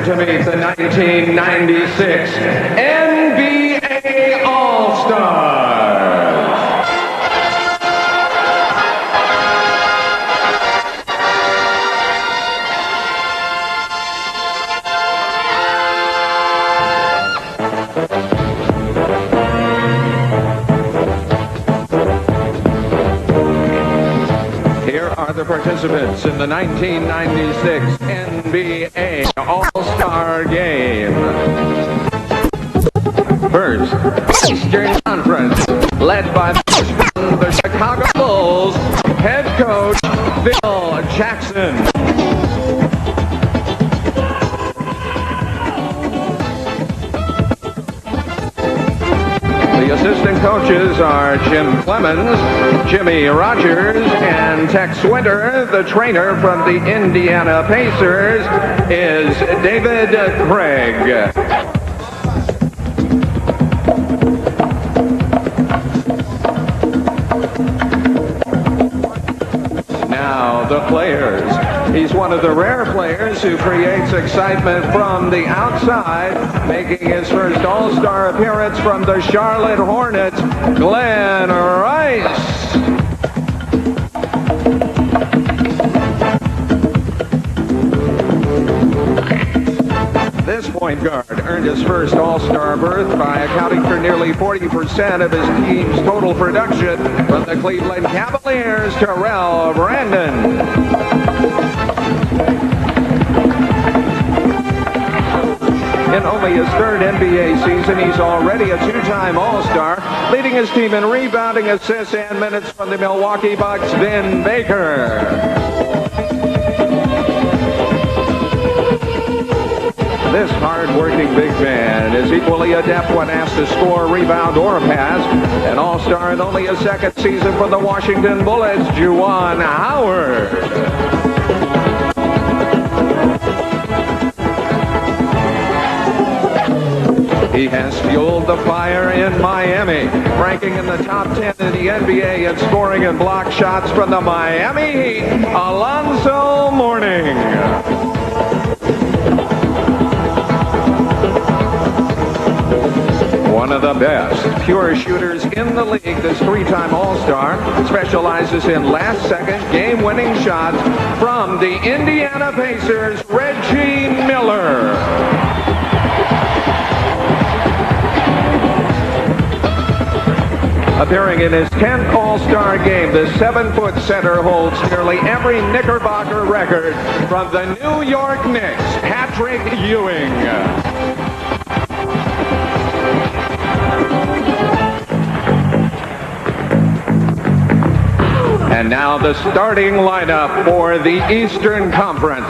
time to meet the 1996 NBA All-Stars. Here are the participants in the 1996 NBA All-Star Game. First, Eastern Conference, led by the Chicago Bulls, head coach Phil Jackson. The assistant coaches are Jim Clemens, Jimmy Rogers, and Tex Winter. The trainer from the Indiana Pacers is David Craig. Now the players. He's one of the rare players who creates excitement from the outside, making his first All-Star appearance from the Charlotte Hornets, Glenn Rice. This point guard earned his first All-Star berth by accounting for nearly 40% of his team's total production from the Cleveland Cavaliers, Terrell Brandon. In only his third NBA season, he's already a two-time All-Star, leading his team in rebounding, assists, and minutes from the Milwaukee Bucks, Vin Baker. This hard-working big man is equally adept when asked to score, rebound, or pass. An All-Star in only his second season for the Washington Bullets, Juwan Howard. He has fueled the fire in Miami, ranking in the top 10 in the NBA in scoring and block shots from the Miami Heat, Alonzo Mourning. One of the best pure shooters in the league, this three-time All-Star specializes in last-second game-winning shots from the Indiana Pacers, Reggie Miller. Appearing in his 10th All-Star game, the 7-foot center holds nearly every Knickerbocker record from the New York Knicks, Patrick Ewing. And now the starting lineup for the Eastern Conference.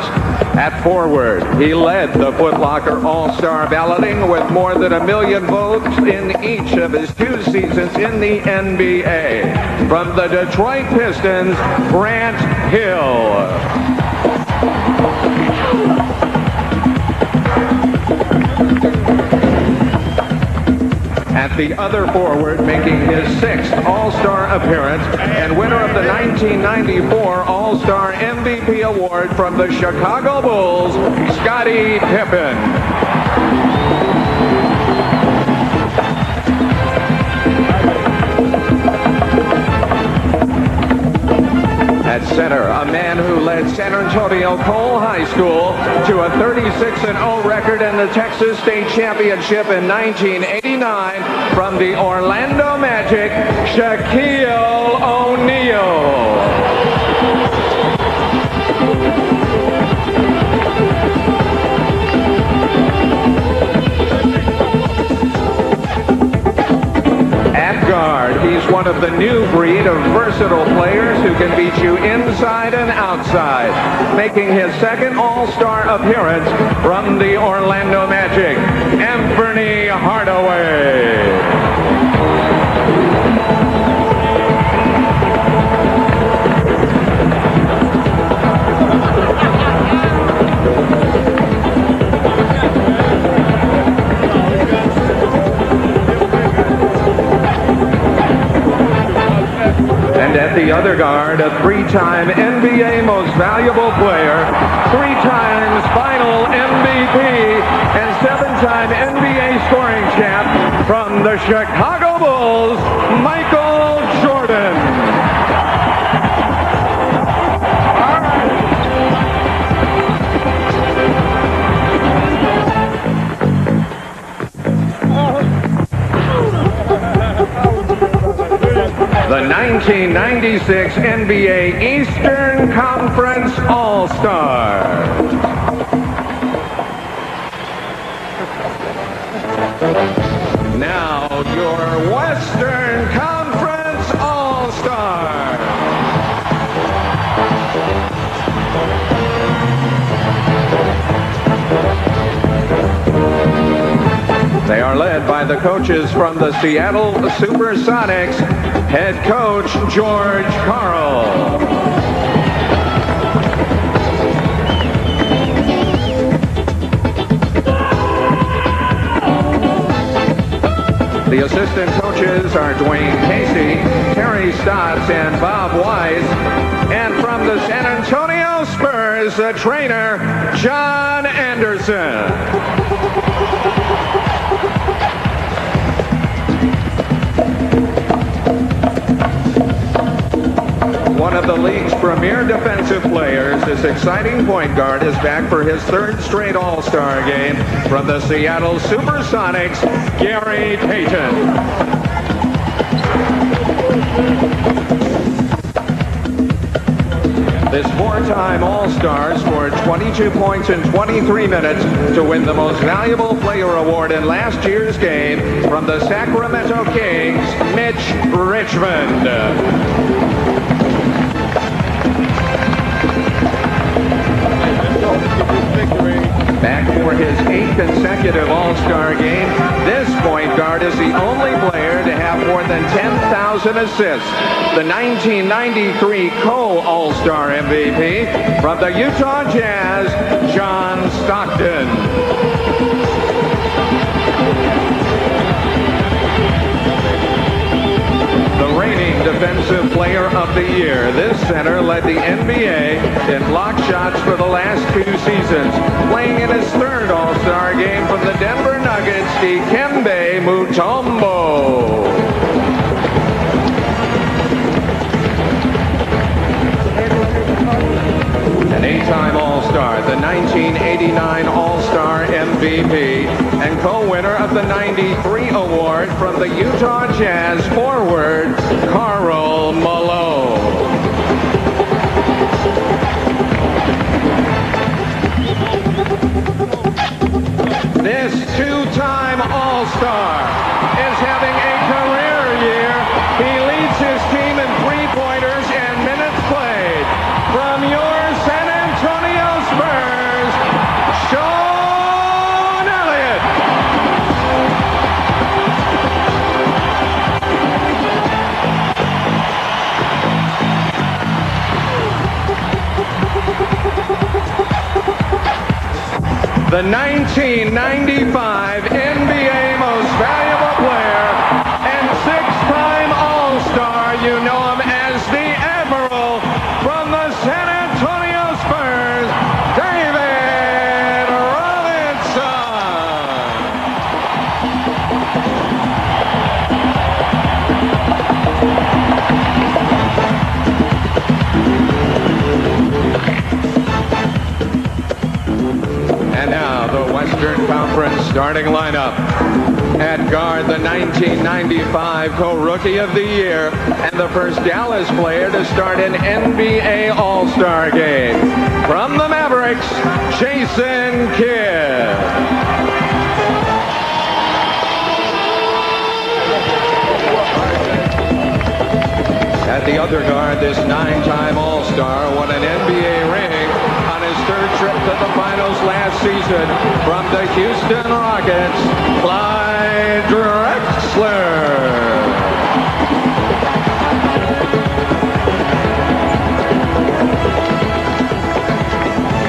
At forward, he led the Foot Locker All-Star balloting with more than 1 million votes in each of his 2 seasons in the NBA. From the Detroit Pistons, Grant Hill. At the other forward, making his 6th All-Star appearance and winner of the 1994 All-Star MVP award from the Chicago Bulls, Scottie Pippen. At center, a man who led San Antonio Cole High School to a 36-0 record in the Texas State Championship in 1989 from the Orlando Magic, Shaquille O'Neal. Guard. He's one of the new breed of versatile players who can beat you inside and outside, making his 2nd All-Star appearance from the Orlando Magic, Anthony Hardaway. the other guard, a three-time NBA Most Valuable Player, three times Final MVP, and seven-time NBA scoring champ from the Chicago Bulls, Michael Jordan. The 1996 NBA Eastern Conference All-Stars. Now your Western Conference All-Stars. They are led by the coaches from the Seattle Supersonics, head coach George Karl. The assistant coaches are Dwayne Casey, Terry Stotts, and Bob Wise. And from the San Antonio Spurs, the trainer, John Anderson. One of the league's premier defensive players, this exciting point guard is back for his third straight All-Star game from the Seattle Supersonics, Gary Payton. This four-time All-Star scored 22 points in 23 minutes to win the Most Valuable Player award in last year's game from the Sacramento Kings, Mitch Richmond. Back for his 8th consecutive All-Star game, this point guard is the only player to have more than 10,000 assists. The 1993 co-All-Star MVP from the Utah Jazz, John Stockton. The reigning Defensive Player of the Year, this center led the NBA in block shots for the last 2 seasons, playing in his third All-Star game from the Denver Nuggets, Dikembe Mutombo. An 8-time All-Star, the 1989 All-Star MVP, and co-winner of the 93 award from the Utah Jazz forward, Karl Malone. This 2-time All-Star is having a career year. He leads his team in three-pointers and minutes played. From your San Antonio Spurs, Sean Elliott. The 1995 NBA Most Valuable Player and 6-time All-Star, you know him as the Admiral from the San Antonio Spurs, David Robinson. And now the Western Conference starting lineup. At guard, the 1995 co-Rookie of the Year and the first Dallas player to start an NBA All-Star game. From the Mavericks, Jason Kidd. At the other guard, this 9-time All-Star won an NBA ring on his third trip to the finals last season from the Houston Rockets, Clyde Drexler.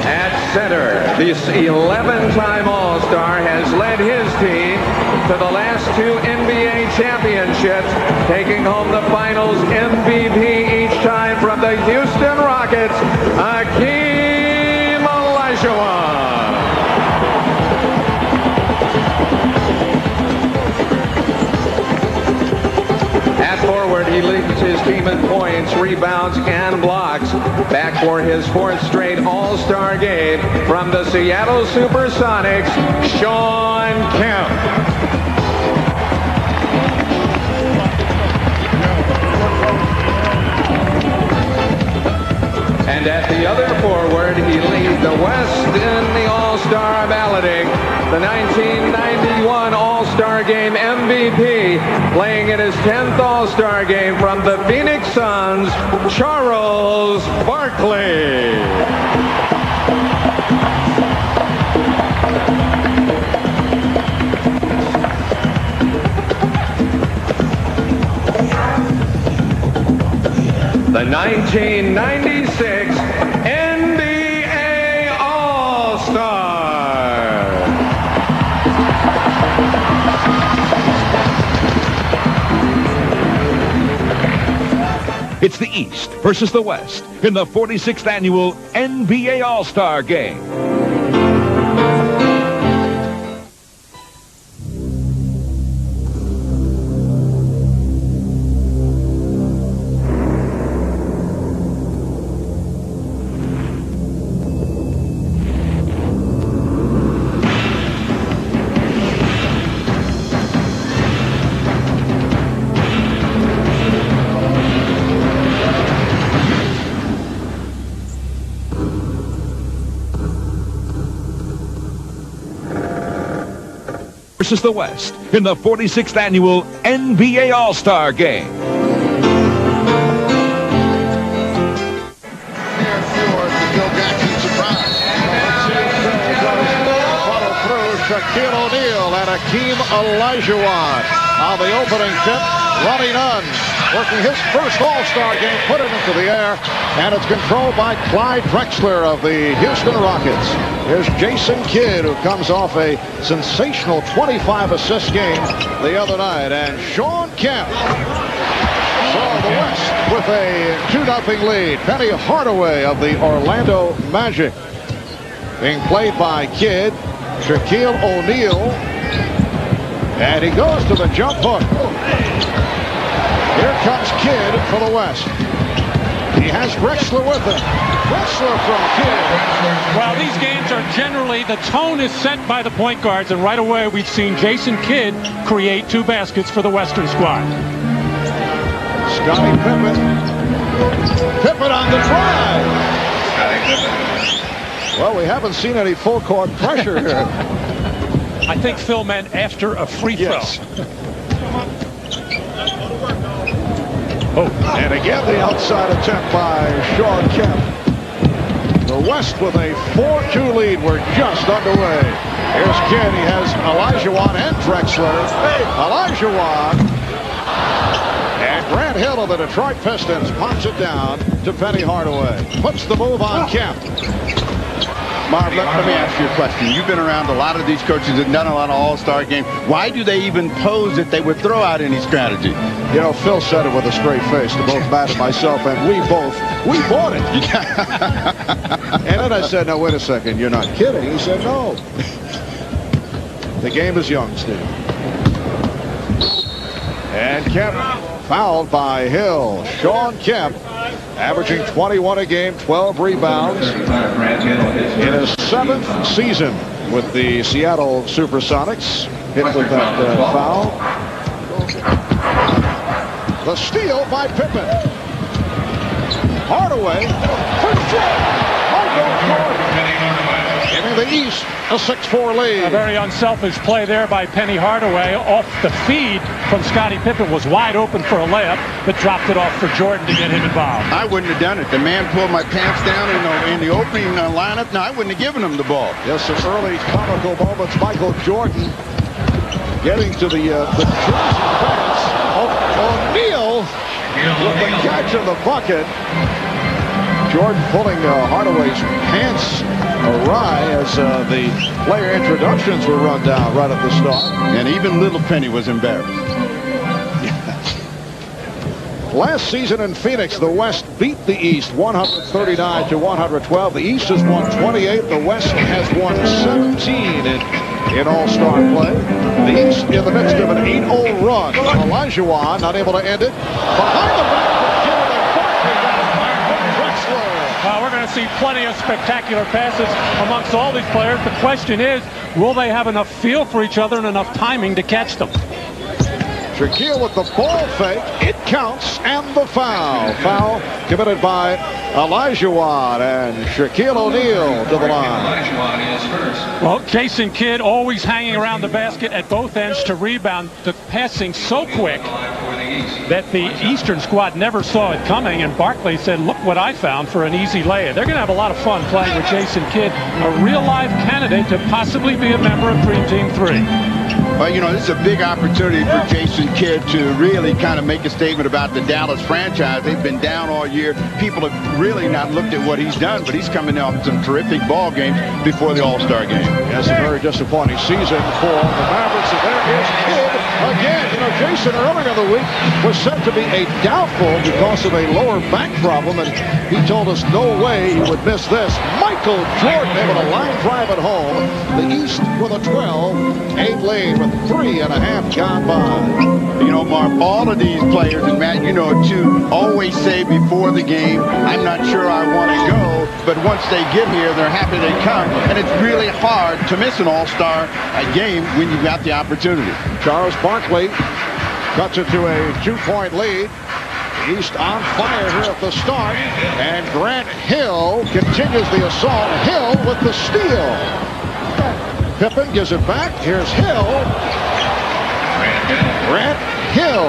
At center, this 11-time All-Star has led his team to the last 2 NBA championships, taking home the finals MVP each time. forward, he leads his team in points, rebounds, and blocks. Back for his 4th straight All-Star game from the Seattle Supersonics, Shawn Kemp. And at the other forward, he leads the West in the All-Star balloting. The 1991 All-Star Game MVP, playing in his 10th All-Star Game from the Phoenix Suns, Charles Barkley. The 1996 NBA All-Star. It's the East versus the West in the 46th annual NBA All-Star Game. Versus the West in the 46th annual NBA All-Star Game. Shaquille O'Neal and Hakeem Olajuwon on the opening tip. Ronnie Nunn working his first All-Star game, put it into the air, and it's controlled by Clyde Drexler of the Houston Rockets. Here's Jason Kidd, who comes off a sensational 25-assist game the other night, and Shawn Kemp. So the West with a 2-0 lead. Penny Hardaway of the Orlando Magic being played by Kidd. Shaquille O'Neal, and he goes to the jump hook. Here comes Kidd for the West. He has Drexler with him. Drexler from Kidd. Well, these games are generally, the tone is set by the point guards, and right away we've seen Jason Kidd create 2 baskets for the Western squad. Scottie Pippen. Pippen on the drive. Well, we haven't seen any full court pressure here. I think Phil meant after a free throw. Yes. And again, the outside attempt by Shawn Kemp. The West with a 4-2 lead. We're just underway. Here's Kidd. He has Olajuwon and Drexler. Olajuwon. And Grant Hill of the Detroit Pistons pops it down to Penny Hardaway. Puts the move on Kemp. Marv, let me ask you a question. You've been around a lot of these coaches and done a lot of All-Star games. Why do they even pose that they would throw out any strategy? You know, Phil said it with a straight face to both Matt and myself, and we bought it. And then I said, no, wait a second, you're not kidding. He said, no. The game is young, Steve. And Kemp fouled by Hill. Shawn Kemp, averaging 21 a game, 12 rebounds in his 7th season with the Seattle Supersonics. Hit with that foul. The steal by Pippen. Hardaway. Giving the East a 6-4 lead. A very unselfish play there by Penny Hardaway. Off the feed from Scottie Pippen was wide open for a layup, but dropped it off for Jordan to get him involved. I wouldn't have done it. The man pulled my pants down in the opening lineup. No, I wouldn't have given him the ball. Yes, some early comical moments. Michael Jordan getting to the jersey pants. O'Neal with the catch of the bucket. Jordan pulling Hardaway's pants awry as the player introductions were run down right at the start. And even little Penny was embarrassed. Last season in Phoenix, the West beat the East 139-112. The East has won 28. The West has won 17 in in All-Star play. The East in the midst of an 8-0 run. Olajuwon not able to end it. Behind the back of Hill and Barkley got Drexler. We're going to see plenty of spectacular passes amongst all these players. The question is, will they have enough feel for each other and enough timing to catch them? Shaquille with the ball fake. It counts, and the foul. Foul committed by Olajuwon, and Shaquille O'Neal to the line. Well, Jason Kidd always hanging around the basket at both ends to rebound. The passing so quick that the Eastern squad never saw it coming, and Barkley said, look what I found for an easy layup. They're going to have a lot of fun playing with Jason Kidd, a real live candidate to possibly be a member of Dream Team 3. Well, you know, this is a big opportunity for Jason Kidd to really kind of make a statement about the Dallas franchise. They've been down all year. People have really not looked at what he's done, but he's coming off some terrific ball games before the All-Star game. Yes, a very disappointing season for the Mavericks. And there is Kidd again. You know, Jason earlier in the week was said to be a doubtful because of a lower back problem, and he told us no way he would miss this. Michael Jordan able to line drive at home. The East with a 12-8 lead with 3.5 gone by. You know, Mark, all of these players, and Matt, you know it too, always say before the game, I'm not sure I want to go, but once they get here, they're happy they come, and it's really hard to miss an All-Star game when you've got the opportunity. Charles Barkley cuts it to a 2-point lead. East on fire here at the start, and Grant Hill continues the assault. Hill with the steal. Pippen gives it back. Here's Hill. Grant Hill.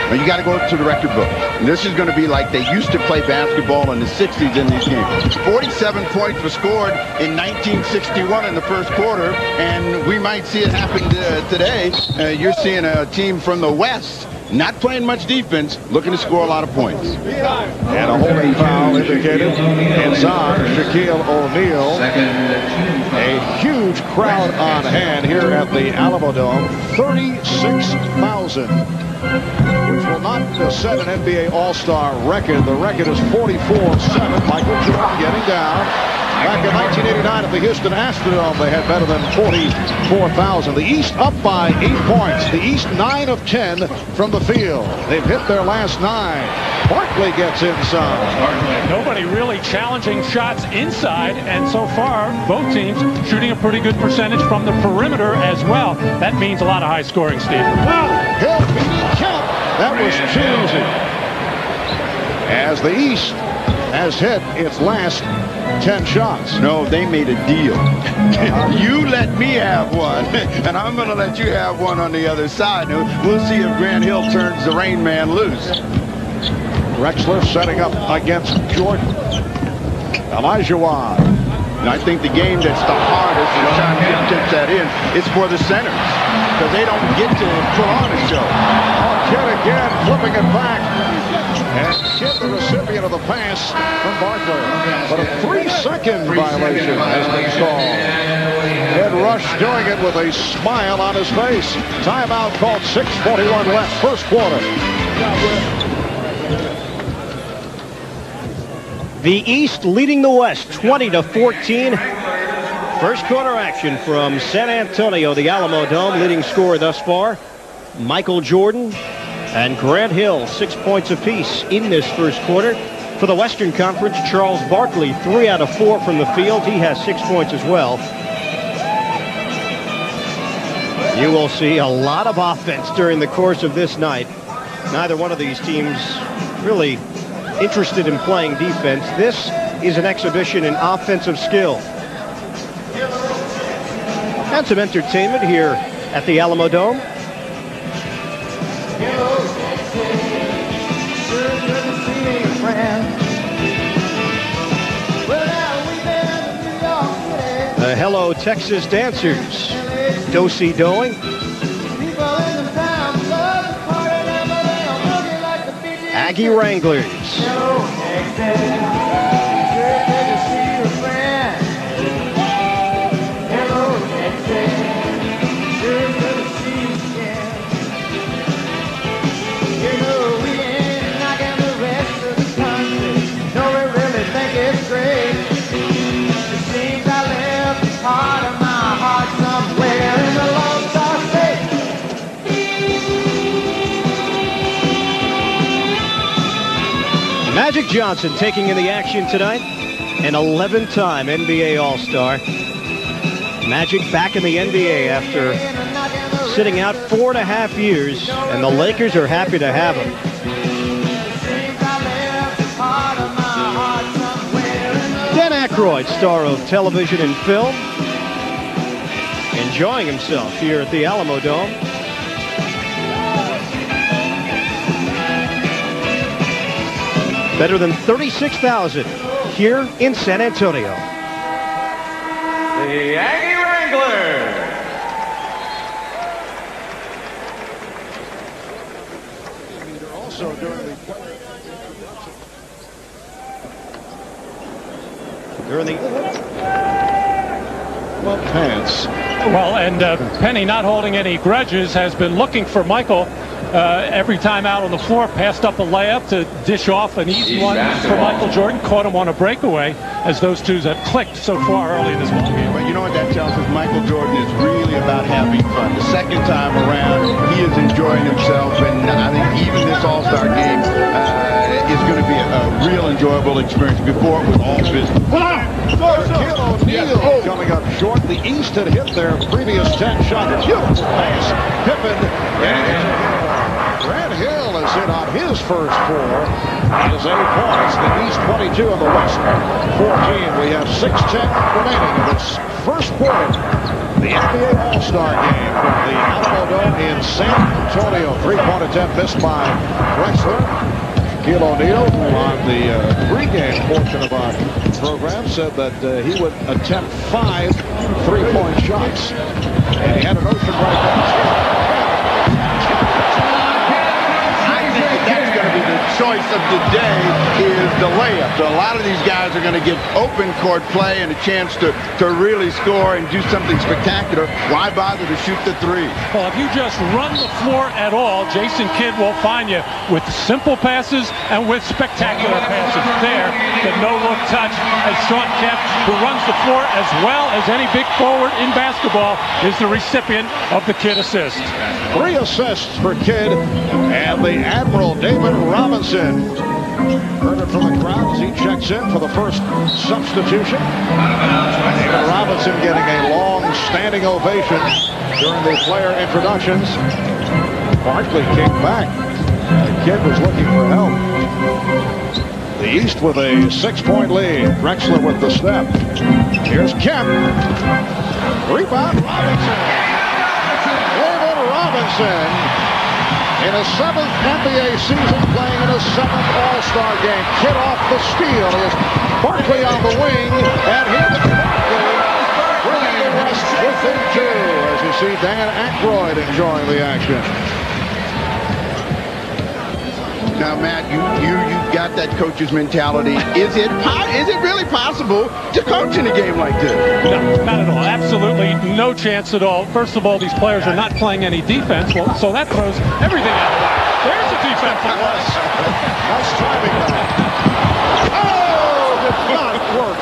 Now you got to go to the record book. And this is going to be like they used to play basketball in the 60s in these games. 47 points were scored in 1961 in the first quarter, and we might see it happen today. You're seeing a team from the West not playing much defense, looking to score a lot of points. And a holding foul indicated. It's on Shaquille O'Neal. A huge crowd on hand here at the Alamodome. 36,000. Which will not set an NBA All-Star record. The record is 44-7. Michael Jordan getting down. Back in 1989 at the Houston Astrodome, they had better than 44,000. The East up by 8 points. The East 9 of 10 from the field. They've hit their last 9. Barkley gets inside. Nobody really challenging shots inside, and so far, both teams shooting a pretty good percentage from the perimeter as well. That means a lot of high scoring, Steve. Hill beating Kemp. That was too easy. As the East has hit its last 10 shots. No, they made a deal. You let me have one, and I'm going to let you have one on the other side. We'll see if Grant Hill turns the Rain Man loose. Drexler setting up against Jordan. Olajuwon. And I think the game that's the hardest, and Sean Kidd tips that in, is for the centers, because they don't get to put on a show. Kidd again, flipping it back. And Kidd, the recipient of the pass from Barkley. But a 3-second violation has been called. Ed Rush doing it with a smile on his face. Timeout called, 6:41 left, first quarter. The East leading the West 20-14. First quarter action from San Antonio, the Alamodome. Leading scorer thus far, Michael Jordan and Grant Hill, 6 points apiece in this first quarter. For the Western Conference, Charles Barkley, 3 out of 4 from the field. He has 6 points as well. You will see a lot of offense during the course of this night. Neither one of these teams really interested in playing defense. This is an exhibition in offensive skill. And some entertainment here at the Alamodome. The Hello Texas Dancers. Do-si doing. Aggie Wranglers. Part of my heart somewhere. Magic Johnson taking in the action tonight. An 11-time NBA All-Star. Magic back in the NBA after sitting out 4.5 years, and the Lakers are happy to have him. Dan Aykroyd, star of television and film, enjoying himself here at the Alamo Dome. Better than 36,000 here in San Antonio. The Aggie Wranglers. Also during the pants. Well, and Penny, not holding any grudges, has been looking for Michael every time out on the floor. Passed up a layup to dish off an easy one for Michael Jordan. Caught him on a breakaway, as those two have clicked so far early in this ballgame. But you know what that tells us? Michael Jordan is really about having fun. The second time around, he is enjoying himself, and I think even this All-Star game is going to be a real enjoyable experience. Before it was all business. Shaquille O'Neal coming up short. The East had hit their previous 10 shot. Beautiful pass. Pippen. Grant Hill is in on his first 4. That is 8 points. The East 22 and the West 14. We have 6:10 remaining in this first quarter. The NBA All-Star game from the Alamo Dome in San Antonio. 3-point attempt missed by Drexler. Shaquille O'Neal, on the pregame portion of our program, said that he would attempt 5 3-point shots. And he had an ocean right down. That's going to be the choice of the day is the layup. So a lot of these guys are going to give open court play and a chance to really score and do something spectacular. Why bother to shoot the 3? Well, if you just run the floor at all, Jason Kidd will find you with simple passes and with spectacular passes. There, the no-look touch as Shawn Kemp, who runs the floor as well as any big forward in basketball, is the recipient of the Kidd assist. 3 assists for Kidd, and the Admiral David Robinson. Heard it from the crowd as he checks in for the first substitution. David Robinson getting a long standing ovation during the player introductions. Barkley came back. The Kidd was looking for help. The East with a 6-point lead. Drexler with the step. Here's Kemp. Rebound Robinson. David Robinson in his 7th NBA season, playing in his 7th All-Star game. Kidd off the steal. Here's Barkley on the wing, and here's Barkley bringing the West within 2. As you see Dan Aykroyd enjoying the action. Now, Matt, you got that coach's mentality. Is it really possible to coach in a game like this? No, not at all. Absolutely no chance at all. First of all, these players are not playing any defense, well, so that throws everything out of whack. There's a defensive one. Nice timing. Oh, did not work.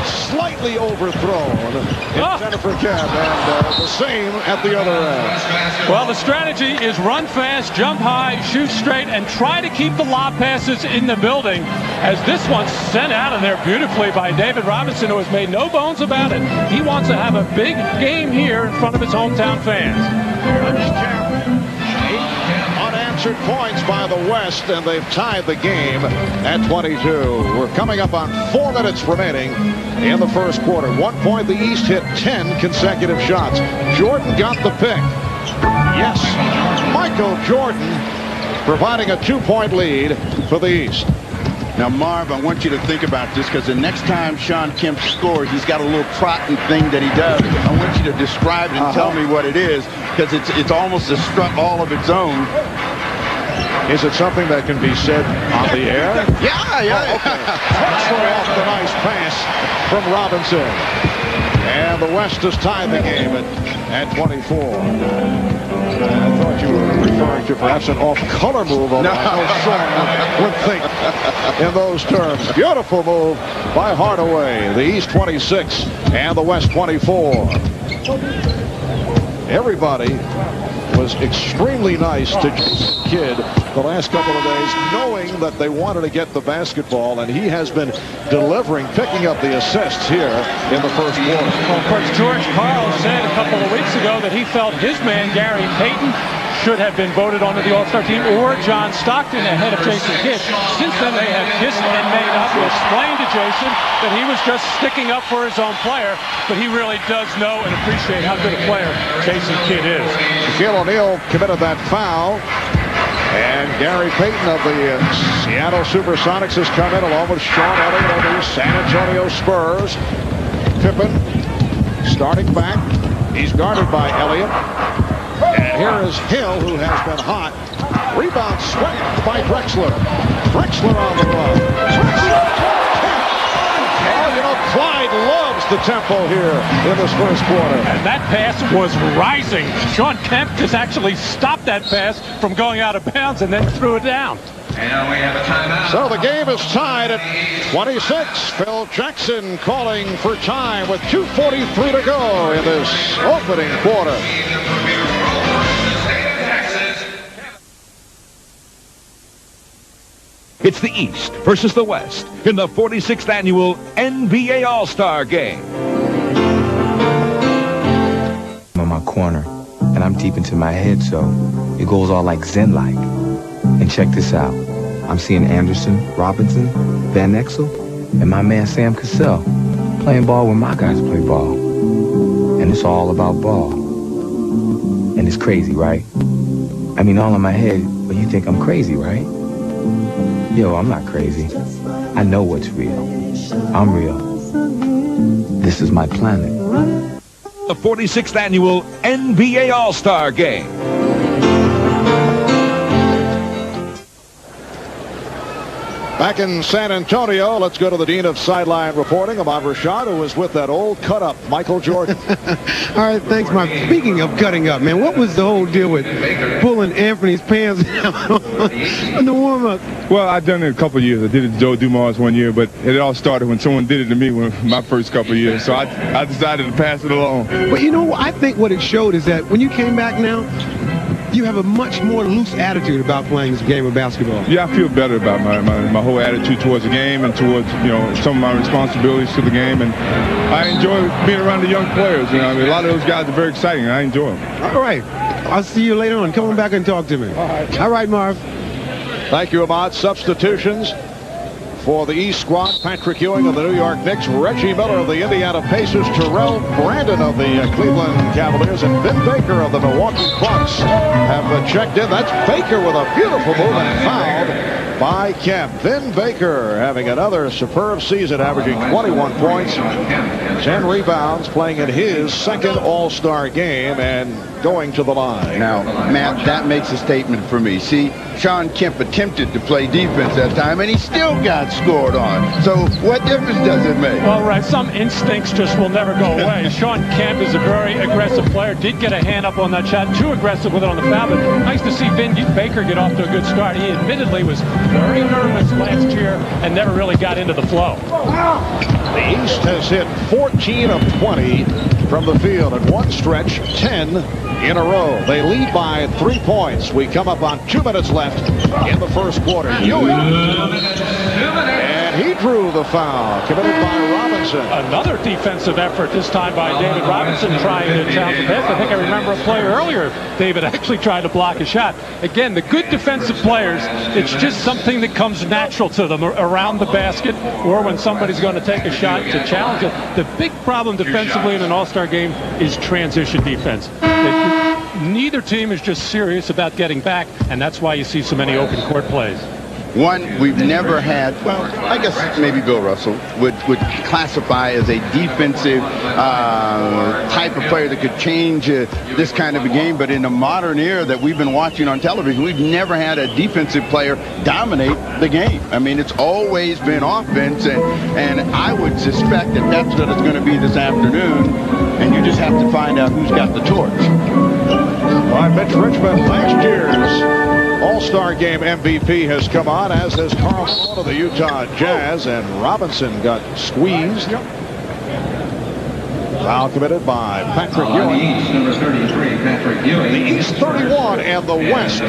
Slightly overthrown in center for Kemp, and the same at the other end. Well, the strategy is run fast, jump high, shoot straight, and try to keep the lob passes in the building, as this one's sent out of there beautifully by David Robinson, who has made no bones about it. He wants to have a big game here in front of his hometown fans. Unanswered points by the West, and they've tied the game at 22. We're coming up on 4 minutes remaining in the first quarter. 1 point, the East hit 10 consecutive shots. Jordan got the pick. Yes, Michael Jordan providing a 2-point lead for the East. Now, Marv, I want you to think about this, because the next time Shawn Kemp scores, he's got a little trotting thing that he does. I want you to describe it and tell me what it is, because it's almost a strut all of its own. Is it something that can be said on the air? Yeah. Drexler off the nice pass from Robinson. And the West has tied the game at 24. I thought you were referring to perhaps an off-color move. No, Shawn would think in those terms. Beautiful move by Hardaway. The East 26 and the West 24. Everybody was extremely nice to Jason Kidd the last couple of days, knowing that they wanted to get the basketball, and he has been delivering, picking up the assists here in the first quarter. Well, of course, George Karl said a couple of weeks ago that he felt his man, Gary Payton, should have been voted onto the All-Star team, or John Stockton ahead of Jason Kidd. Since then, they have kissed and made up. He explained to Jason that he was just sticking up for his own player, but he really does know and appreciate how good a player Jason Kidd is. Shaquille O'Neal committed that foul, and Gary Payton of the Seattle Supersonics has come in along with Sean Elliott of the San Antonio Spurs. Pippen starting back. He's guarded by Elliott. And here is Hill, who has been hot. Rebound swept by Drexler. Drexler on the run. Drexler! Oh, you know, Clyde loves the tempo here in this first quarter. And that pass was rising. Sean Kemp just actually stopped that pass from going out of bounds and then threw it down. And we have a timeout. So the game is tied at 26. Phil Jackson calling for time with 2:43 to go in this opening quarter. It's the East versus the West in the 46th annual NBA All-Star Game. I'm on my corner, and I'm deep into my head, so it goes all like Zen-like. And check this out. I'm seeing Anderson, Robinson, Van Exel, and my man Sam Cassell playing ball when my guys play ball. And it's all about ball. And it's crazy, right? I mean, all in my head, but you think I'm crazy, right? Yo, I'm not crazy. I know what's real. I'm real. This is my planet. The 46th annual NBA All-Star Game. Back in San Antonio, let's go to the Dean of Sideline Reporting, Ahmad Rashad, who was with that old cut-up, Michael Jordan. All right, thanks, Mark. Speaking of cutting up, man, what was the whole deal with pulling Anthony's pants down in the warm-up? Well, I've done it a couple of years. I did it to Joe Dumars one year, but it all started when someone did it to me when my first couple of years. So I decided to pass it along. But, you know, I think what it showed is that when you came back now, you have a much more loose attitude about playing this game of basketball. Yeah, I feel better about my whole attitude towards the game and towards, you know, some of my responsibilities to the game. And I enjoy being around the young players. You know, I mean, a lot of those guys are very exciting, and I enjoy them. All right. I'll see you later on. Come on back and talk to me. All right, Marv. Thank you, Ahmad. Substitutions for the East squad: Patrick Ewing of the New York Knicks, Reggie Miller of the Indiana Pacers, Terrell Brandon of the Cleveland Cavaliers, and Vin Baker of the Milwaukee Bucks have checked in. That's Baker with a beautiful move and fouled by Kemp. Vin Baker having another superb season, averaging 21 points, 10 rebounds, playing in his second All-Star game and going to the line. Now, Matt, that makes a statement for me. See, Sean Kemp attempted to play defense that time, and he still got scored on. So what difference does it make? Well, right, some instincts just will never go away. Sean Kemp is a very aggressive player. Did get a hand up on that shot. Too aggressive with it on the foul. But nice to see Vin Baker get off to a good start. He admittedly was very nervous last year and never really got into the flow. The East has hit 14 of 20 from the field at one stretch, 10 in a row. They lead by 3 points. We come up on 2 minutes left in the first quarter. Ewing, and he drew the foul committed by Robinson. Another defensive effort, this time by David Robinson, trying to challenge the pass. I think I remember a play earlier. David actually tried to block a shot. Again, the good defensive players, it's just something that comes natural to them around the basket or when somebody's going to take a shot to challenge it. The big problem defensively in an All-Star game is transition defense. Neither team is just serious about getting back, and that's why you see so many open court plays. One we've never had, well, I guess maybe Bill Russell would classify as a defensive type of player that could change this kind of a game. But in the modern era that we've been watching on television, we've never had a defensive player dominate the game. I mean, it's always been offense, and I would suspect that that's what it's going to be this afternoon, and you just have to find out who's got the torch. By Mitch Richmond, last year's All-Star Game MVP has come on, as has Karl Malone of the Utah Jazz, and Robinson got squeezed. Foul committed by Patrick Ewing. Number 33, Patrick Ewing. The East 31 and the West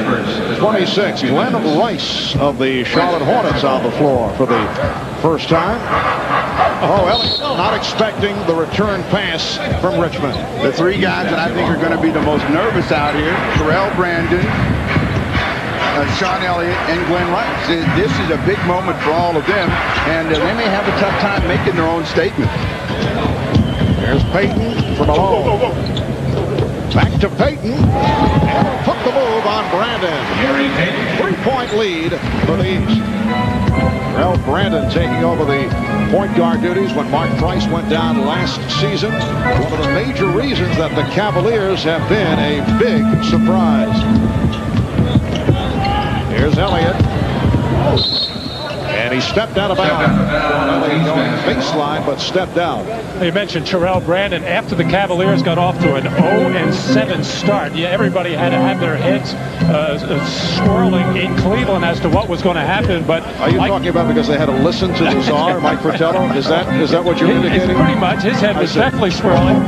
26. Glenn Rice of the Charlotte Hornets on the floor for the first time. Oh, Elliott not expecting the return pass from Richmond. The three guys that I think are going to be the most nervous out here, Terrell Brandon, Sean Elliott, and Glenn Rice. This is a big moment for all of them, and they may have a tough time making their own statement. There's Payton from Malone. Back to Payton. And took the move on Brandon. 3-point lead for the East. Terrell Brandon taking over the point guard duties when Mark Price went down last season. One of the major reasons that the Cavaliers have been a big surprise. Here's Elliott. And he stepped out of bounds. Elliott going baseline, but stepped out. You mentioned Terrell Brandon. After the Cavaliers got off to an 0-7 start, yeah, everybody had to have their heads swirling in Cleveland as to what was going to happen. But are you talking about because they had to listen to the czar, Mike Fratello? Is that what you're indicating? It's pretty much. His head was definitely swirling.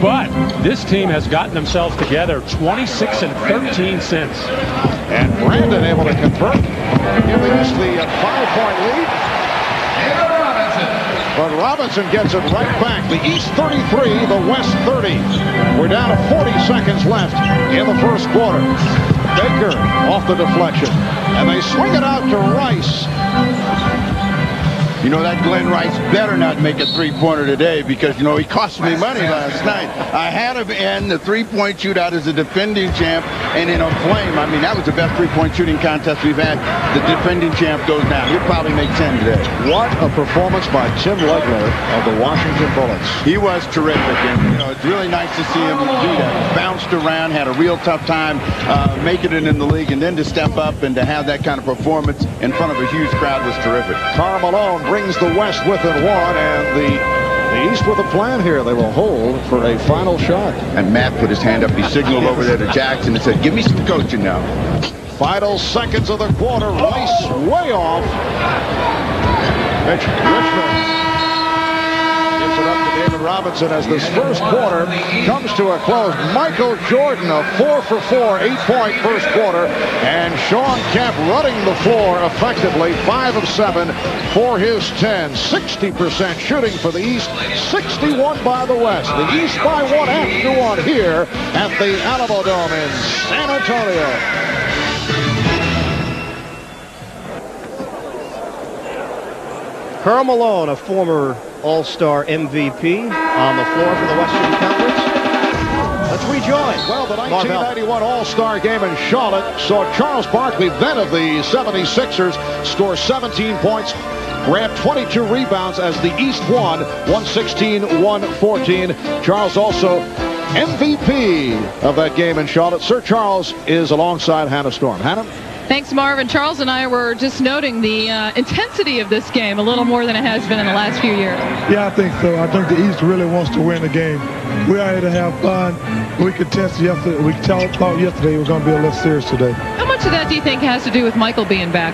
But this team has gotten themselves together 26-13 since. And Brandon able to convert. Give the East the 5-point lead. But Robinson gets it right back. The East 33, the West 30. We're down to 40 seconds left in the first quarter. Baker off the deflection. And they swing it out to Rice. You know, that Glenn Rice better not make a three-pointer today because, you know, he cost me money last night. I had him in the three-point shootout as a defending champ and in a flame. I mean, that was the best three-point shooting contest we've had. The defending champ goes down. He'll probably make 10 today. What a performance by Tim Legler of the Washington Bullets. He was terrific, and, you know, it's really nice to see him do that. Bounced around, had a real tough time making it in the league, and then to step up and to have that kind of performance in front of a huge crowd was terrific. Karl Malone brings the West within one, and the East with a plan here. They will hold for a final shot. And Matt put his hand up. He signaled over there to Jackson and said, give me some coaching now. Final seconds of the quarter. Rice way off. Richmond gives it up to David Robinson as this first quarter comes to a close. Michael Jordan, a 4-for-4, 8-point first quarter. And Sean Kemp running the floor effectively, 5 of 7 for his 10. 60% shooting for the East, 61 by the West. The East by 1 after 1 here at the Alamo Dome in San Antonio. Karl Malone, a former All-Star MVP, on the floor for the Western Conference. Let's rejoin. Well, the 1991 All-Star game in Charlotte saw Charles Barkley, then of the 76ers, score 17 points, grab 22 rebounds as the East won 116-114. Charles also MVP of that game in Charlotte. Sir Charles is alongside Hannah Storm. Hannah? Thanks, Marvin. Charles and I were just noting the intensity of this game a little more than it has been in the last few years. Yeah, I think so. I think the East really wants to win the game. We are here to have fun. We could test yesterday. We thought yesterday it was going to be a little serious today. How much of that do you think has to do with Michael being back?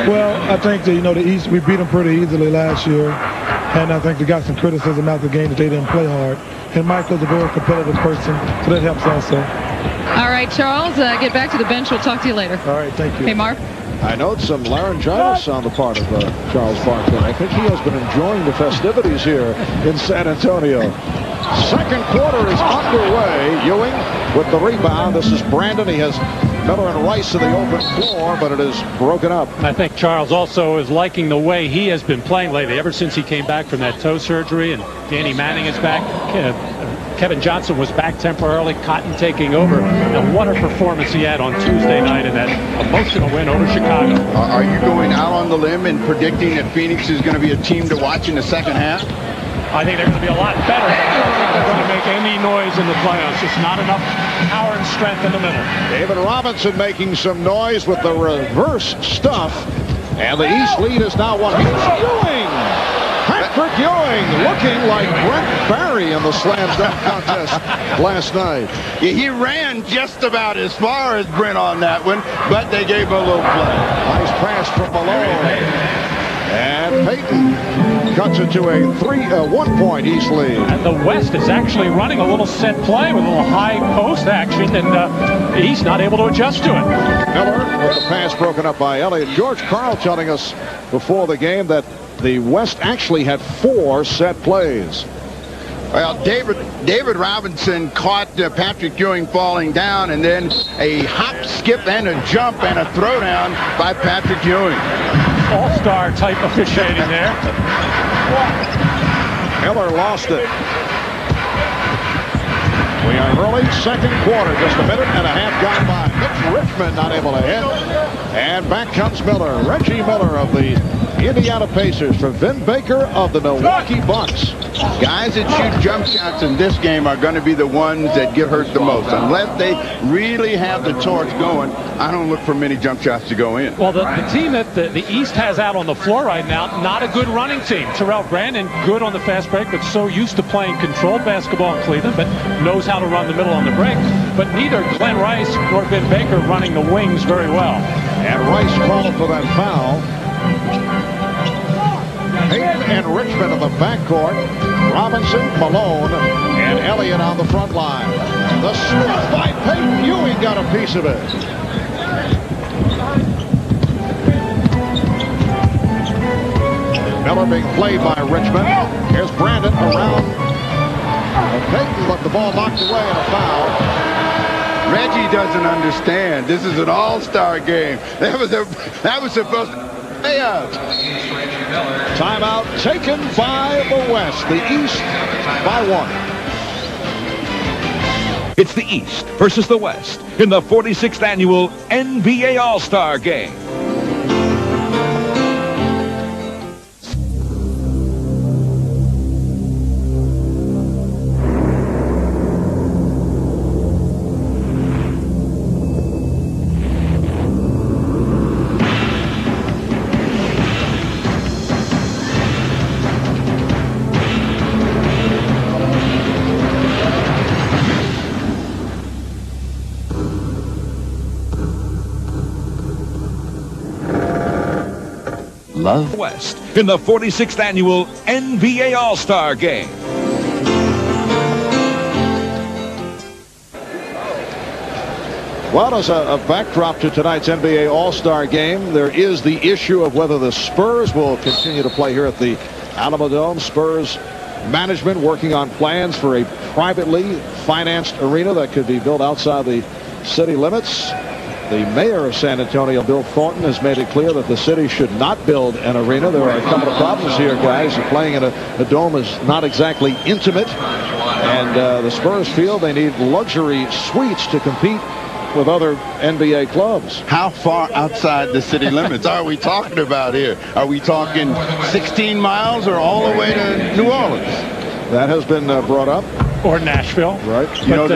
Well, I think that, the East, we beat them pretty easily last year. And I think they got some criticism after the game that they didn't play hard. And Michael's a very competitive person, so that helps also. All right, Charles, get back to the bench. We'll talk to you later. All right, thank you. Hey, Mark. I note some laryngitis on the part of Charles Barkley. I think he has been enjoying the festivities here in San Antonio. Second quarter is underway. Ewing with the rebound. This is Brandon. He has Miller and Rice to the open floor, but it is broken up. I think Charles also is liking the way he has been playing lately, ever since he came back from that toe surgery, and Danny Manning is back. Kevin Johnson was back temporarily, Cotton taking over. And what a performance he had on Tuesday night in that emotional win over Chicago. Are you going out on the limb and predicting that Phoenix is going to be a team to watch in the second half? I think they're going to be a lot better. I don't think they're going to make any noise in the playoffs. Just not enough power and strength in the middle. David Robinson making some noise with the reverse stuff. And the East lead is now one. Here's Ewing! Patrick Ewing looking like Brent Barry in the slam dunk contest last night. Yeah, he ran just about as far as Brent on that one, but they gave him a little play. Nice pass from Malone. And Payton cuts it to a 1-point East lead. And the West is actually running a little set play with a little high post action, and East not able to adjust to it. Miller with the pass broken up by Elliott. George Karl telling us before the game that the West actually had 4 set plays. Well, David Robinson caught Patrick Ewing falling down, and then a hop, skip, and a jump and a throwdown by Patrick Ewing. All-star type officiating there. Miller lost it. We are early second quarter, just a minute and a half gone by. Mitch Richmond not able to hit. And back comes Miller. Reggie Miller of the Indiana Pacers for Vin Baker of the Milwaukee Bucks. Guys that shoot jump shots in this game are going to be the ones that get hurt the most. Unless they really have the torch going, I don't look for many jump shots to go in. Well, the team that the East has out on the floor right now, not a good running team. Terrell Brandon, good on the fast break, but so used to playing controlled basketball in Cleveland, but knows how to run the middle on the break. But neither Glenn Rice nor Vin Baker running the wings very well. And Rice called for that foul. Hayden and Richmond in the backcourt. Robinson, Malone, and Elliott on the front line. The sniff by Peyton Ewing got a piece of it. Miller being played by Richmond. Here's Brandon around. Peyton let the ball knocked away and a foul. Reggie doesn't understand. This is an all-star game. That was supposed to pay out. Timeout taken by the West. The East by 1. It's the East versus the West in the 46th annual NBA All-Star Game. West in the 46th annual NBA All-Star Game. Well, as a backdrop to tonight's NBA All-Star Game, there is the issue of whether the Spurs will continue to play here at the Alamo Dome. Spurs management working on plans for a privately financed arena that could be built outside the city limits. The mayor of San Antonio, Bill Thornton, has made it clear that the city should not build an arena. There are a couple of problems here, guys. Playing in a dome is not exactly intimate. And the Spurs feel they need luxury suites to compete with other NBA clubs. How far outside the city limits are we talking about here? Are we talking 16 miles or all the way to New Orleans? That has been brought up. Or Nashville. Right. Go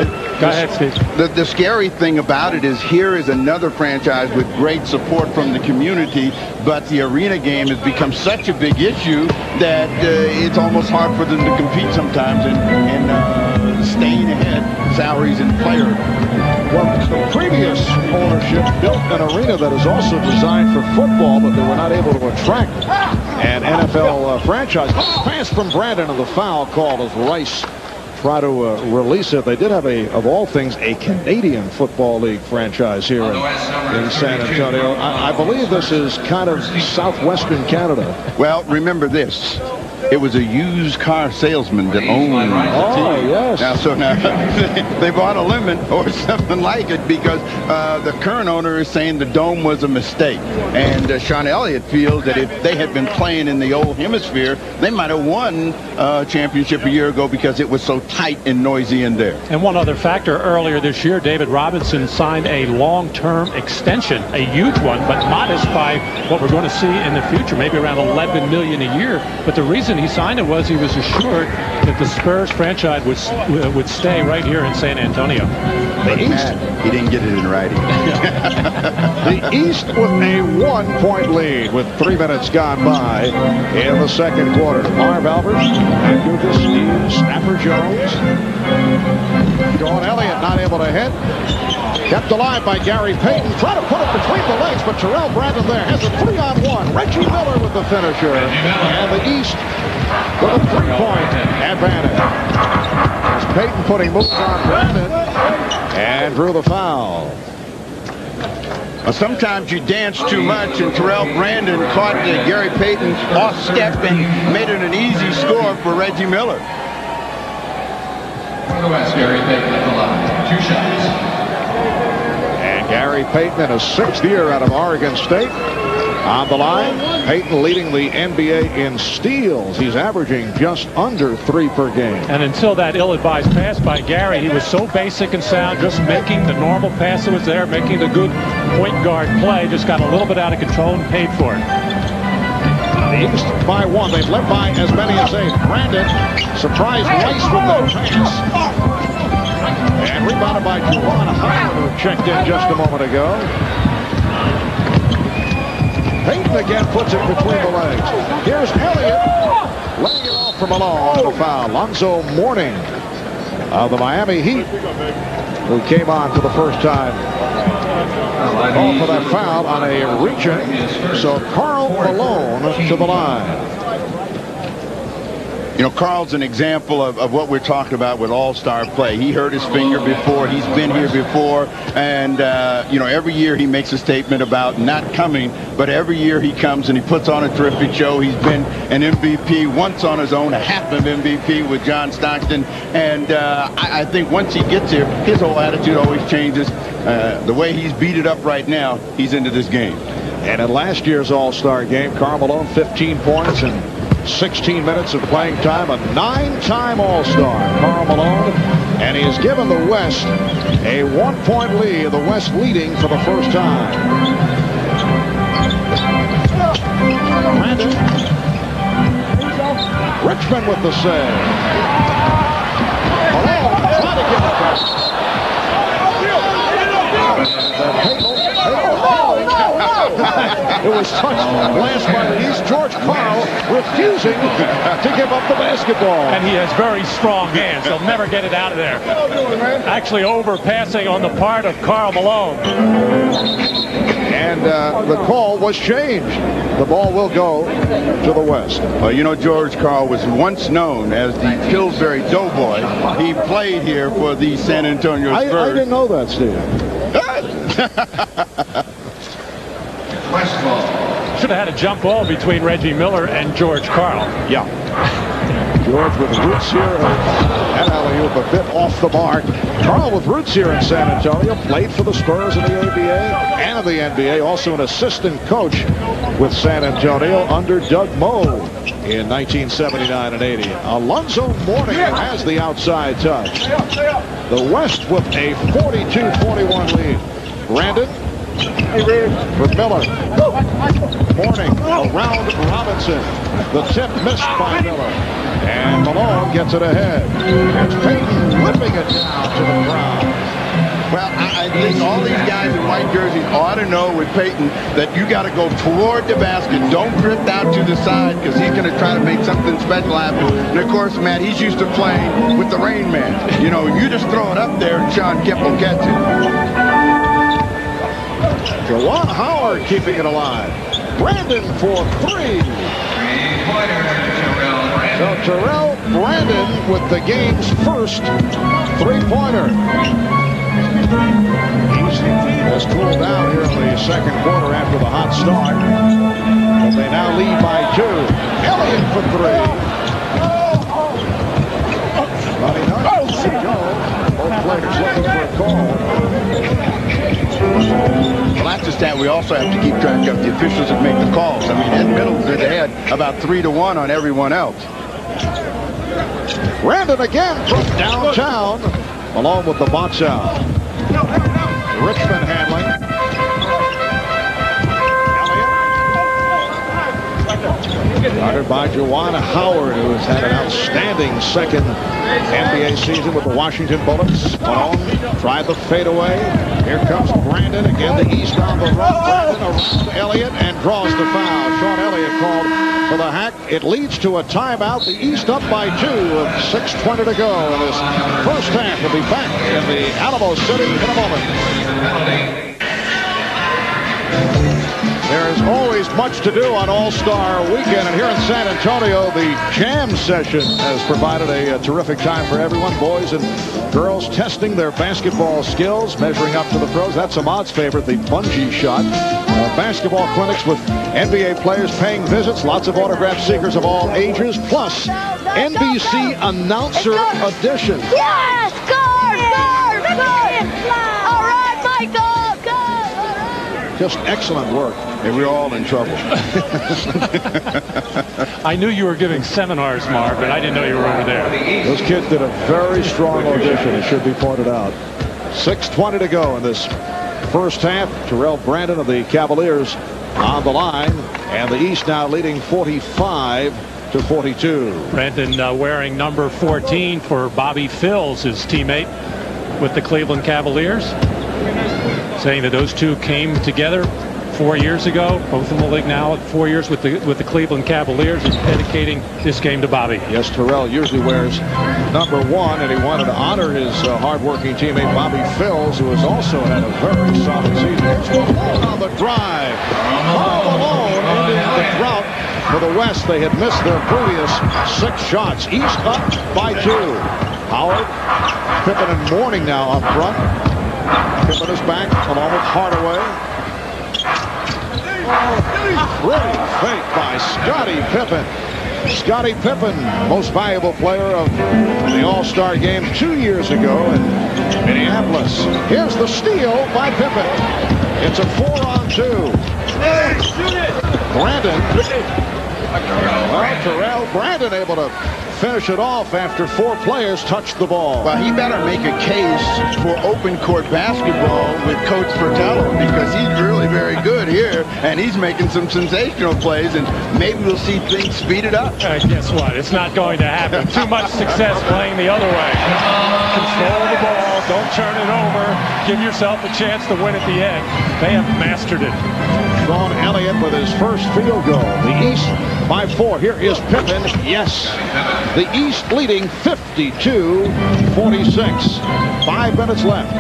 ahead, Steve. The scary thing about it is here is another franchise with great support from the community, but the arena game has become such a big issue that it's almost hard for them to compete sometimes in staying ahead, salaries and player. Well, the previous ownership built an arena that is also designed for football, but they were not able to attract an NFL franchise. Pass from Brandon and the foul called as Rice try to release it. They did have of all things, a Canadian Football League franchise here in San Antonio. I believe this is kind of southwestern Canada. Well, remember this. It was a used car salesman that owned the team. Yes. Now they bought a lemon or something like it because the current owner is saying the dome was a mistake. And Sean Elliott feels that if they had been playing in the old hemisphere, they might have won a championship a year ago because it was so tight and noisy in there. And one other factor, earlier this year, David Robinson signed a long-term extension, a huge one, but modest by what we're going to see in the future, maybe around $11 million a year. But the reason he signed it was he was assured that the Spurs franchise would stay right here in San Antonio. The East, he didn't get it in writing. The East with a 1-point lead with 3 minutes gone by in the second quarter. Marv Albert, Lucas, Steve, Snapper Jones. Sean Elliott not able to hit. Kept alive by Gary Payton. Trying to put it between the legs, but Terrell Brandon there has a 3-on-1. Reggie Miller with the finisher. And the East with a 3-point advantage. As Payton putting moves on Brandon and drew the foul. Well, sometimes you dance too much, and Terrell Brandon caught Gary Payton off step and made it an easy score for Reggie Miller. For the West, Gary Payton at the line. 2 shots. And Gary Payton in his 6th year out of Oregon State. On the line, Payton leading the NBA in steals. He's averaging just under 3 per game. And until that ill-advised pass by Gary, he was so basic and sound, just making the normal pass that was there, making the good point guard play, just got a little bit out of control and paid for it. The East by 1. They've led by as many as 8. Brandon surprised Rice with the pass. And rebounded by Juwan Howard, who checked in just a moment ago. Payton again puts it between the legs. Here's Elliott laying it off from Malone. The foul. Lonzo Mourning of the Miami Heat, who came on for the first time. Call for that foul on a reach-in. So Karl Malone to the line. You know, Carl's an example of what we're talking about with all-star play. He hurt his finger before. He's been here before. And, you know, every year he makes a statement about not coming. But every year he comes and he puts on a terrific show. He's been an MVP once on his own, a half of MVP with John Stockton. And I think once he gets here, his whole attitude always changes. The way he's beat it up right now, he's into this game. And in last year's all-star game, Karl Malone, 15 points and 16 minutes of playing time, a 9-time All-Star, Karl Malone, and he has given the West a 1-point lead, the West leading for the first time. Brandon. Richmond with the save. Malone trying to get it back. It was touched last by the East. George Karl refusing to give up the basketball. And he has very strong hands. He'll never get it out of there. Actually overpassing on the part of Karl Malone. And the call was changed. The ball will go to the West. Well, you know, George Karl was once known as the Pillsbury Doughboy. He played here for the San Antonio Spurs. I didn't know that, Steve. West ball. Should have had a jump ball between Reggie Miller and George Karl. Yeah. George with roots here. And alley-oop a bit off the mark. Karl with roots here in San Antonio. Played for the Spurs in the ABA and in the NBA. Also an assistant coach with San Antonio under Doug Moe in 1979 and 80. Alonzo Mourning has the outside touch. The West with a 42-41 lead. Brandon. For Miller. Mourning around Robinson. The tip missed by Miller. And Malone gets it ahead. It's Payton whipping it down to the crowd. Well, I think all these guys in white jerseys ought to know with Payton that you got to go toward the basket. Don't drift out to the side because he's going to try to make something special happen. And, of course, Matt, he's used to playing with the Rain Man. You know, you just throw it up there and Sean Kemp will catch it. Juwan Howard keeping it alive. Brandon for 3. So Terrell Brandon with the game's first 3-pointer. East has cooled down here in the second quarter after the hot start. But they now lead by 2. Elliott for 3. Buddy Nutt to go. Both players looking for a call. Well, that's a stat we also have to keep track of, the officials that make the calls. I mean, Ed Middleton's ahead about 3-1 on everyone else. Brandon again from downtown, along with the box out. Richmond handling. Elliott. Guarded by Juwan Howard, who has had an outstanding second NBA season with the Washington Bullets. Malone tried the fadeaway. Here comes Brandon. Again, the East on the run. Brandon around Elliott and draws the foul. Sean Elliott called for the Hack. It leads to a timeout. The East up by 2 with 6:20 to go in this first half. We'll be back in the Alamo City in a moment. There is always much to do on All-Star Weekend, and here in San Antonio, the Jam Session has provided a terrific time for everyone. Boys and girls testing their basketball skills, measuring up to the pros. That's Ahmad's favorite, the bungee shot. Basketball clinics with NBA players paying visits, lots of autograph seekers of all ages, plus NBC announcer edition. Yes! Score! Score! Score! All right, Michael! Go! Just excellent work. And we're all in trouble. I knew you were giving seminars, Marv, but I didn't know you were over there. Those kids did a very strong audition, it should be pointed out. 6:20 to go in this first half. Terrell Brandon of the Cavaliers on the line, and the East now leading 45-42. Brandon wearing number 14 for Bobby Phills, his teammate with the Cleveland Cavaliers, saying that those two came together 4 years ago, both in the league now, 4 years with the Cleveland Cavaliers, and dedicating this game to Bobby. Yes, Terrell usually wears number 1, and he wanted to honor his hardworking teammate Bobby Phills, who has also had a very solid season. Here's Malone on the drive. Malone ending the drought for the West. They had missed their previous 6 shots. East up by 2. Howard, Pippen and Mourning now up front. Pippen is back along with Hardaway. Pretty fake by Scottie Pippen. Scottie Pippen, most valuable player of the All-Star game 2 years ago in Minneapolis. Here's the steal by Pippen. It's a 4-on-2. Brandon. Well, Terrell Brandon able to finish it off after 4 players touched the ball. Well, he better make a case for open court basketball with Coach Fratello, because he's really very good here, and he's making some sensational plays, and maybe we'll see things speeded up. Guess what? It's not going to happen. Too much success playing the other way. Control the ball. Don't turn it over. Give yourself a chance to win at the end. They have mastered it. Sean Elliott with his first field goal. The East by 4. Here is Pippen. Yes. The East leading 52-46. 5 minutes left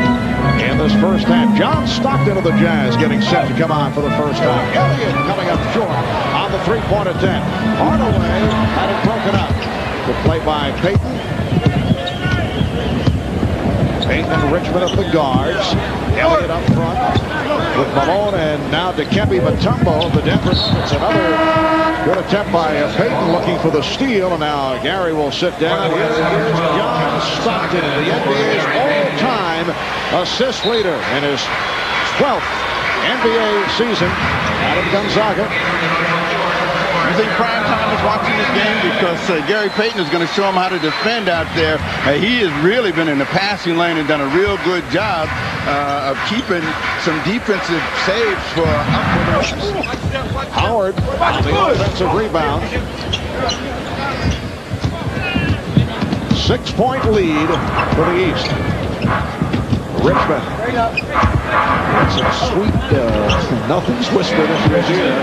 in this first half. John Stockton of the Jazz getting set to come on for the first time. Elliott coming up short on the 3-point attempt. Hardaway had it broken up. The play by Payton. Payton and Richmond at the guards. Elliott up front with Malone, and now Dikembe Mutombo of the Denver Nuggets. Another good attempt by Payton looking for the steal, and now Gary will sit down. Here's John Stockton, the NBA's all-time assist leader in his 12th NBA season out of Gonzaga. I think prime time is watching this game because Gary Payton is going to show him how to defend out there. He has really been in the passing lane and done a real good job of keeping some defensive saves for the West. Howard on the offensive rebound. 6-point lead for the East. Richmond. Some sweet, nothing's whispered into his ear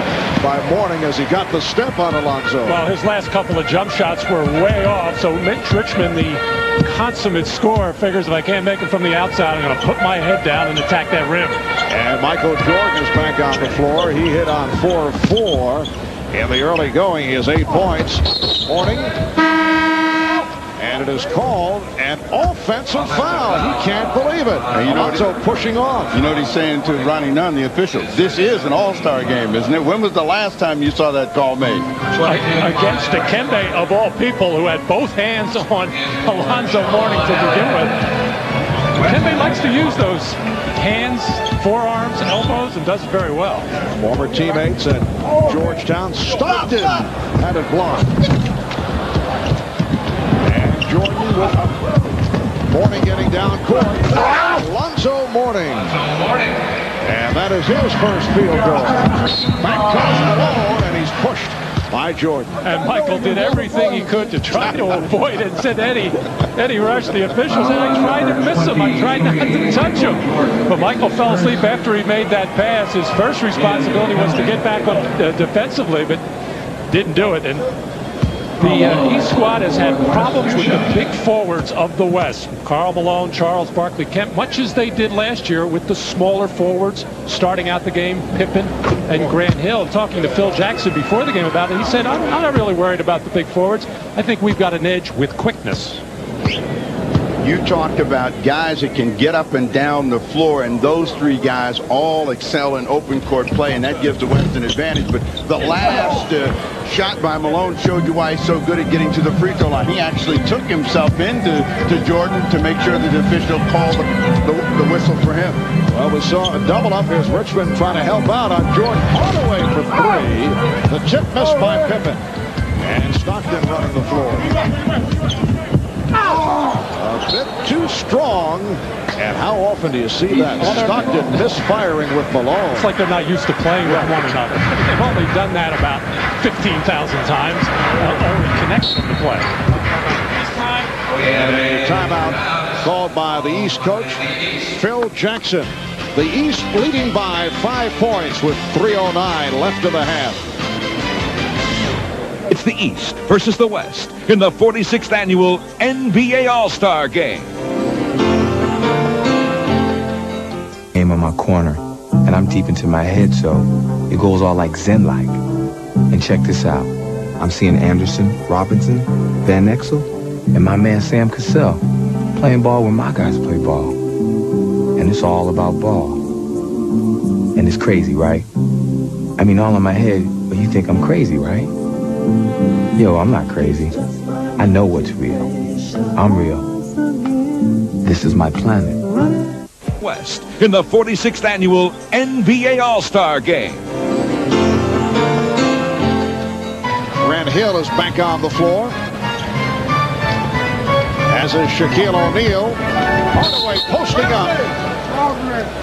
by Mourning as he got the step on Alonzo. Well, his last couple of jump shots were way off, so Mitch Richmond, the consummate scorer, figures if I can't make it from the outside, I'm going to put my head down and attack that rim. And Michael Jordan is back on the floor. He hit on 4 of 4 in the early going. He has 8 points. Mourning. And it is called an offensive foul. He can't believe it. Alonzo pushing off. You know what he's saying to Ronnie Nunn, the official? This is an all-star game, isn't it? When was the last time you saw that call made? Against Dikembe, of all people, who had both hands on Alonzo Mourning to begin with. Dikembe likes to use those hands, forearms, elbows, and does it very well. Former teammates at Georgetown. Stockton had it blocked. Jordan with Mourning getting down court. Alonzo Mourning. And that is his first field goal. Back comes Malone, and he's pushed by Jordan. And Michael did everything he could to try to avoid it. Said Eddie Rush, the official, said, I tried to miss him. I tried not to touch him. But Michael fell asleep after he made that pass. His first responsibility was to get back up defensively, but didn't do it. And the East squad has had problems with the big forwards of the West. Karl Malone, Charles Barkley Kemp, much as they did last year with the smaller forwards starting out the game, Pippen and Grant Hill. Talking to Phil Jackson before the game about it, he said, I'm not really worried about the big forwards. I think we've got an edge with quickness. You talked about guys that can get up and down the floor, and those three guys all excel in open court play, and that gives the West an advantage. But the last shot by Malone showed you why he's so good at getting to the free throw line. He actually took himself into Jordan to make sure that the official called the whistle for him. Well, we saw a double up. Here's Richmond trying to help out on Jordan Hardaway for three. The chip missed by Pippen. And Stockton running the floor. A bit too strong. And how often do you see that? Stockton misfiring with Malone. It's like they're not used to playing with one another. They've only done that about 15,000 times. Only connects them to play. And a timeout called by the East coach, Phil Jackson. The East leading by 5 points with 3:09 left in the half. It's the East versus the West in the 46th annual NBA All-Star Game. Game on my corner, and I'm deep into my head, so it goes all like Zen-like. And check this out. I'm seeing Anderson, Robinson, Van Exel, and my man Sam Cassell playing ball when my guys play ball. And it's all about ball. And it's crazy, right? I mean, all in my head, but you think I'm crazy, right? Yo, I'm not crazy. I know what's real. I'm real. This is my planet. West in the 46th annual NBA All-Star Game. Grant Hill is back on the floor. As is Shaquille O'Neal. Hardaway posting up.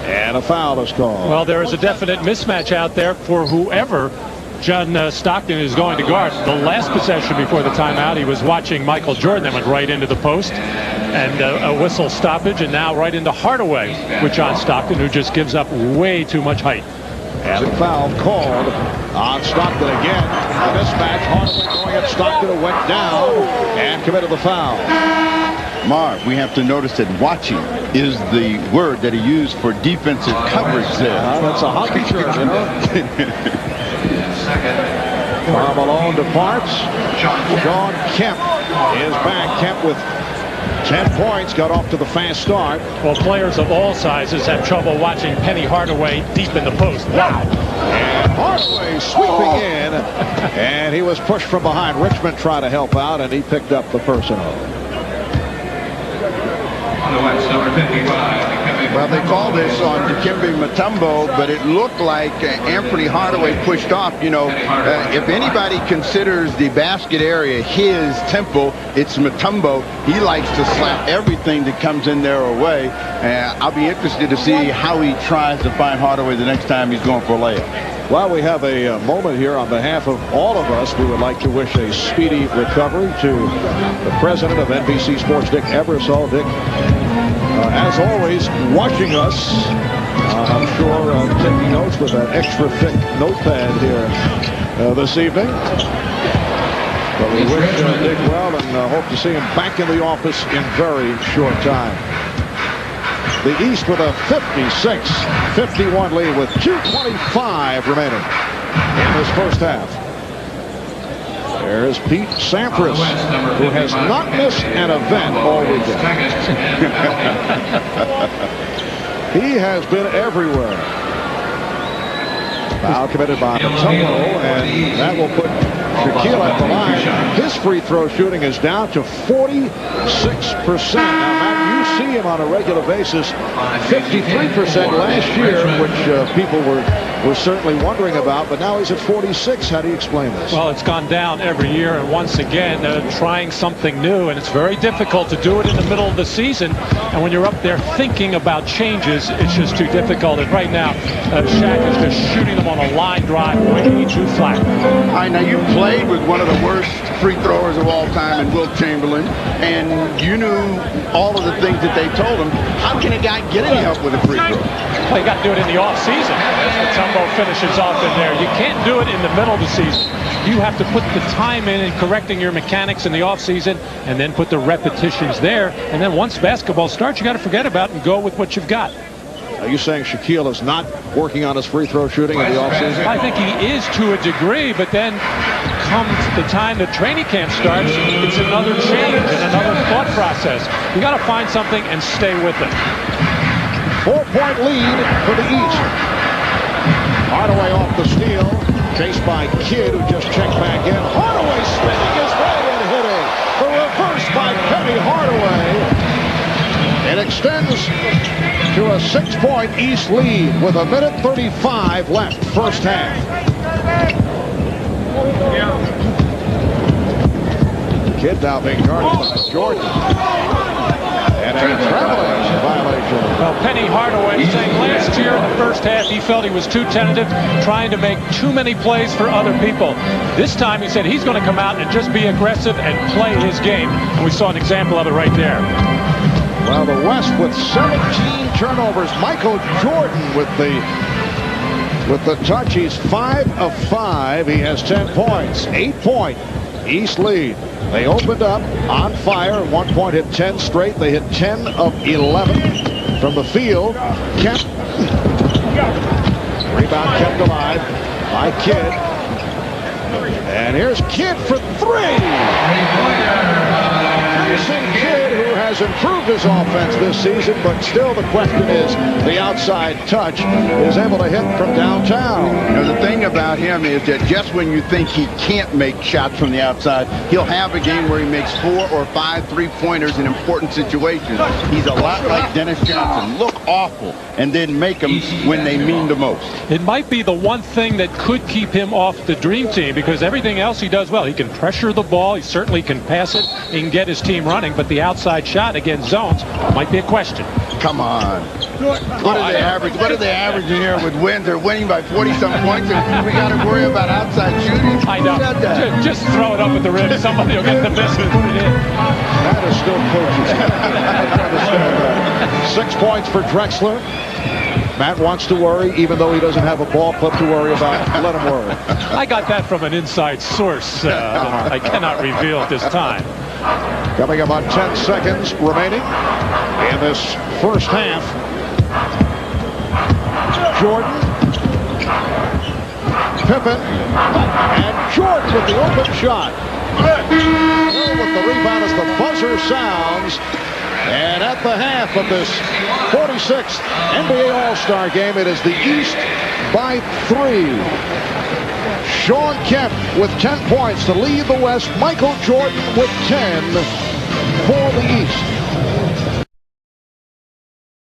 And a foul is called. Well, there is a definite mismatch out there for whoever John Stockton is going to guard. The last possession before the timeout, he was watching Michael Jordan that went right into the post. And a whistle stoppage, and now right into Hardaway with John Stockton, who just gives up way too much height. And a foul called on Stockton again. A mismatch. Hardaway going at Stockton, who went down and committed the foul. Marv, we have to notice that watching is the word that he used for defensive coverage there. That's a hockey shirt, you know. Karl Malone departs. Shawn Kemp is back. Kemp with 10 points, got off to the fast start. Well, players of all sizes have trouble watching Penny Hardaway deep in the post. Wow. And Hardaway sweeping in, and he was pushed from behind. Richmond tried to help out, and he picked up the personal. Well, they called this on Dikembe Mutombo, but it looked like Anthony Hardaway pushed off. You know, if anybody considers the basket area his temple, it's Mutombo. He likes to slap everything that comes in there away. I'll be interested to see how he tries to find Hardaway the next time he's going for a layup. Well, we have a moment here on behalf of all of us. We would like to wish a speedy recovery to the president of NBC Sports, Dick Ebersol. Dick, as always, watching us. I'm sure taking notes with an extra thick notepad here this evening. But we wish Dick well and hope to see him back in the office in very short time. The East with a 56-51 lead with 2:25 remaining in this first half. There's Pete Sampras, who has not missed an event all weekend. He has been everywhere. Foul committed by Mutombo, and that will put Shaquille at the line. His free throw shooting is down to 46%. Now, Matt, you see him on a regular basis, 53% last year, which people were certainly wondering about, but now he's at 46. How do you explain this? Well, it's gone down every year, and once again, trying something new, and it's very difficult to do it in the middle of the season. And when you're up there thinking about changes, it's just too difficult. And right now, Shaq is just shooting them on a line drive way too flat. All right, now you played with one of the worst free throwers of all time in Wilt Chamberlain, and you knew all of the things that they told him. How can a guy get any help with a free throw? Well, you got to do it in the off season. That's Colombo finishes off in there. You can't do it in the middle of the season. You have to put the time in correcting your mechanics in the offseason and then put the repetitions there. And then once basketball starts, you got to forget about it and go with what you've got. Are you saying Shaquille is not working on his free throw shooting in the offseason? I think he is to a degree, but then comes the time the training camp starts, it's another change and another thought process. You got to find something and stay with it. 4-point lead for the East. Hardaway off the steal, chased by Kidd, who just checked back in. Hardaway spinning his way and hitting. The reverse by Penny Hardaway. It extends to a 6-point East lead with 1:35 left, first half. Kidd now being guarded by Jordan. And a traveling violation. Well, Penny Hardaway saying last year in the first half he felt he was too tentative, trying to make too many plays for other people. This time he said he's going to come out and just be aggressive and play his game. And we saw an example of it right there. Well, the West with 17 turnovers. Michael Jordan with the touch. He's 5 of 5. He has 10 points. 8-point East lead. They opened up on fire. At one point hit 10 straight. They hit 10 of 11 from the field. Kemp. Rebound kept alive by Kidd. And here's Kidd for 3. Kidd, who has improved his offense this season, but still the question is the outside touch is able to hit from downtown. You know, the thing about him is that just when you think he can't make shots from the outside, he'll have a game where he makes 4 or 5 3-pointers in important situations. He's a lot like Dennis Johnson. Look awful and then make them when they mean the most. It might be the one thing that could keep him off the dream team, because everything else he does well. He can pressure the ball. He certainly can pass it. He can get his team running, but the outside shot against zones might be a question. Come on. What are they averaging? What are they averaging here with wins? They're winning by 40-some points, and we got to worry about outside shooting. I know. Just throw it up at the rim. Somebody will get the miss and put it in. That is still coaches. I understand that. 6 points for Drexler. Matt wants to worry, even though he doesn't have a ball club to worry about. Let him worry. I got that from an inside source that I cannot reveal at this time. Coming about 10 seconds remaining in this first half. Jordan, Pippen, and Jordan with the open shot. Hill with the rebound as the buzzer sounds. And at the half of this 46th NBA All-Star game, it is the East by 3. Shawn Kemp with 10 points to lead the West. Michael Jordan with 10 for the East.